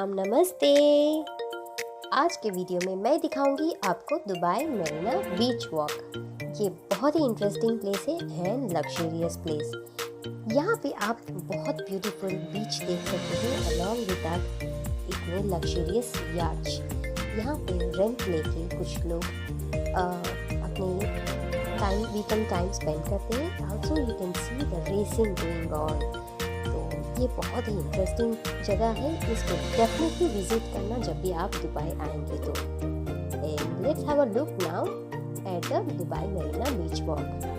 सलाम, नमस्ते। आज के वीडियो में मैं दिखाऊंगी आपको दुबई मरीना बीच वॉक। ये बहुत ही इंटरेस्टिंग प्लेस है एंड लग्जरियस प्लेस। यहाँ पे आप बहुत ब्यूटीफुल बीच देख सकते हैं अलॉन्ग विद दैट इतने लग्जरियस याच। यहाँ पे रेंट लेके कुछ लोग अपने वीकेंड टाइम स्पेंड करते हैं। Also you can see the racing going on. ये बहुत ही इंटरेस्टिंग जगह है, इसको डेफिनेटली विजिट करना जब भी आप दुबई आएंगे तो। And let's have a look now at the Dubai Marina beach walk.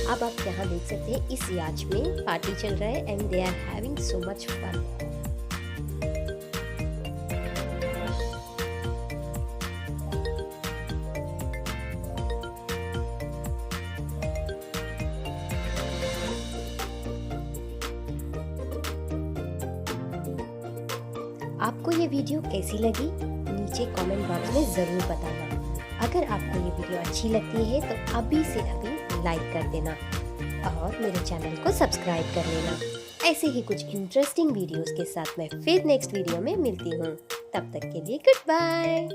अब आप यहाँ देख सकते हैं इस याच में पार्टी चल रहा है and they are having so much fun. आपको ये वीडियो कैसी लगी नीचे कमेंट बॉक्स में ज़रूर बताना। अगर आपको ये वीडियो अच्छी लगती है तो अभी से अभी लाइक कर देना और मेरे चैनल को सब्सक्राइब कर लेना। ऐसे ही कुछ इंटरेस्टिंग वीडियोस के साथ मैं फिर नेक्स्ट वीडियो में मिलती हूँ। तब तक के लिए गुड बाय।